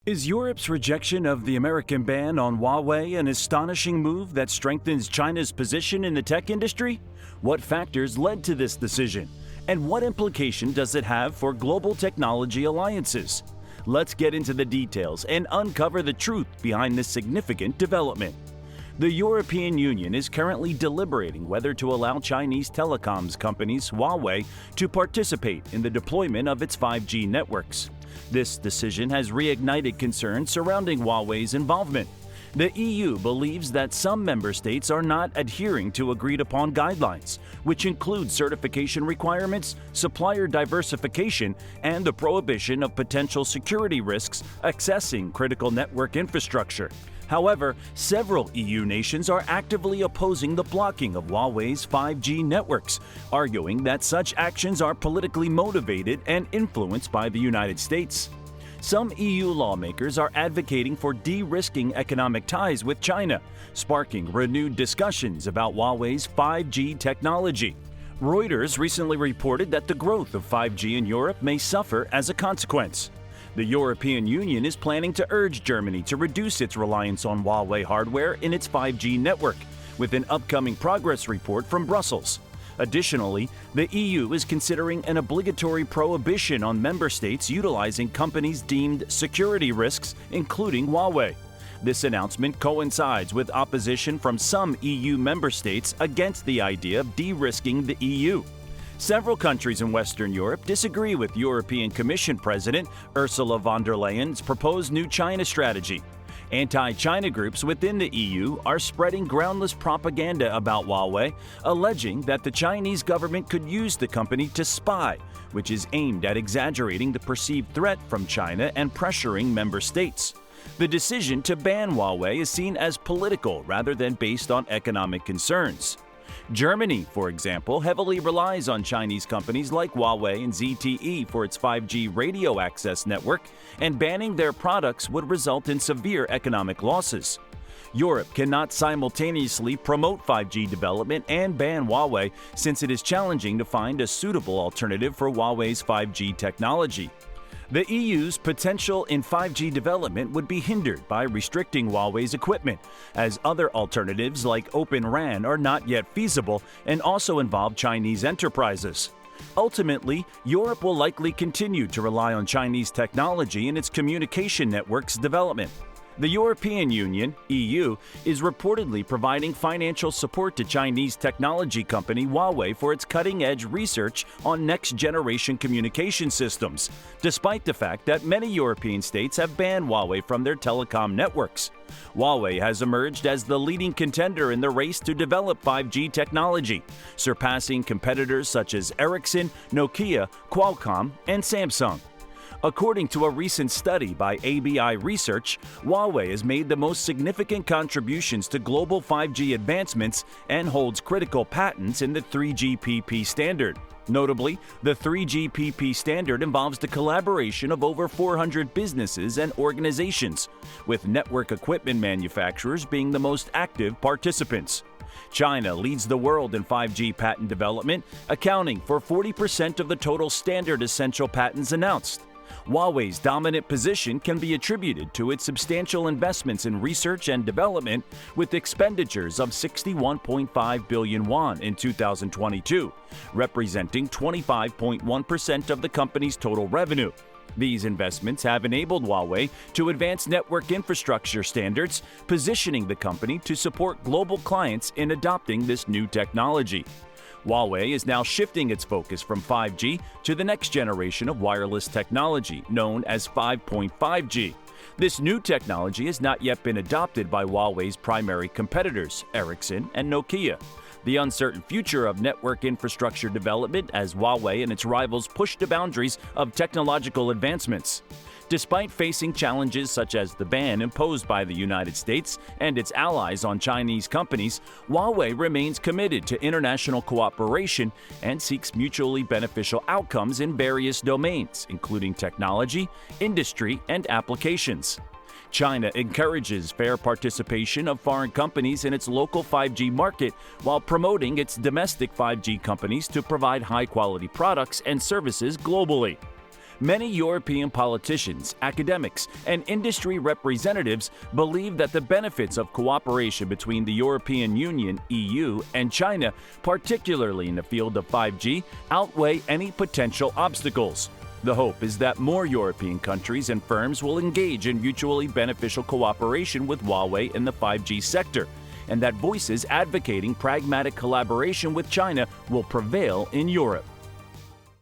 Is Europe's rejection of the American ban on Huawei an astonishing move that strengthens China's position in the tech industry? What factors led to this decision? And what implication does it have for global technology alliances? Let's get into the details and uncover the truth behind this significant development. The European Union is currently deliberating whether to allow Chinese telecoms companies Huawei to participate in the deployment of its 5G networks. This decision has reignited concerns surrounding Huawei's involvement. The EU believes that some member states are not adhering to agreed-upon guidelines, which include certification requirements, supplier diversification, and the prohibition of potential security risks accessing critical network infrastructure. However, several EU nations are actively opposing the blocking of Huawei's 5G networks, arguing that such actions are politically motivated and influenced by the United States. Some EU lawmakers are advocating for de-risking economic ties with China, sparking renewed discussions about Huawei's 5G technology. Reuters recently reported that the growth of 5G in Europe may suffer as a consequence. The European Union is planning to urge Germany to reduce its reliance on Huawei hardware in its 5G network, with an upcoming progress report from Brussels. Additionally, the EU is considering an obligatory prohibition on member states utilizing companies deemed security risks, including Huawei. This announcement coincides with opposition from some EU member states against the idea of de-risking the EU. Several countries in Western Europe disagree with European Commission President Ursula von der Leyen's proposed new China strategy. Anti-China groups within the EU are spreading groundless propaganda about Huawei, alleging that the Chinese government could use the company to spy, which is aimed at exaggerating the perceived threat from China and pressuring member states. The decision to ban Huawei is seen as political rather than based on economic concerns. Germany, for example, heavily relies on Chinese companies like Huawei and ZTE for its 5G radio access network, and banning their products would result in severe economic losses. Europe cannot simultaneously promote 5G development and ban Huawei, since it is challenging to find a suitable alternative for Huawei's 5G technology. The EU's potential in 5G development would be hindered by restricting Huawei's equipment, as other alternatives like Open RAN are not yet feasible and also involve Chinese enterprises. Ultimately, Europe will likely continue to rely on Chinese technology in its communication networks development. The European Union, EU, is reportedly providing financial support to Chinese technology company Huawei for its cutting-edge research on next-generation communication systems, despite the fact that many European states have banned Huawei from their telecom networks. Huawei has emerged as the leading contender in the race to develop 5G technology, surpassing competitors such as Ericsson, Nokia, Qualcomm, and Samsung. According to a recent study by ABI Research, Huawei has made the most significant contributions to global 5G advancements and holds critical patents in the 3GPP standard. Notably, the 3GPP standard involves the collaboration of over 400 businesses and organizations, with network equipment manufacturers being the most active participants. China leads the world in 5G patent development, accounting for 40% of the total standard essential patents announced. Huawei's dominant position can be attributed to its substantial investments in research and development, with expenditures of 61.5 billion won in 2022, representing 25.1% of the company's total revenue. These investments have enabled Huawei to advance network infrastructure standards, positioning the company to support global clients in adopting this new technology. Huawei is now shifting its focus from 5G to the next generation of wireless technology, known as 5.5G. This new technology has not yet been adopted by Huawei's primary competitors, Ericsson and Nokia. The uncertain future of network infrastructure development as Huawei and its rivals push the boundaries of technological advancements. Despite facing challenges such as the ban imposed by the United States and its allies on Chinese companies, Huawei remains committed to international cooperation and seeks mutually beneficial outcomes in various domains, including technology, industry, and applications. China encourages fair participation of foreign companies in its local 5G market while promoting its domestic 5G companies to provide high-quality products and services globally. Many European politicians, academics, and industry representatives believe that the benefits of cooperation between the European Union, EU, and China, particularly in the field of 5G, outweigh any potential obstacles. The hope is that more European countries and firms will engage in mutually beneficial cooperation with Huawei in the 5G sector, and that voices advocating pragmatic collaboration with China will prevail in Europe.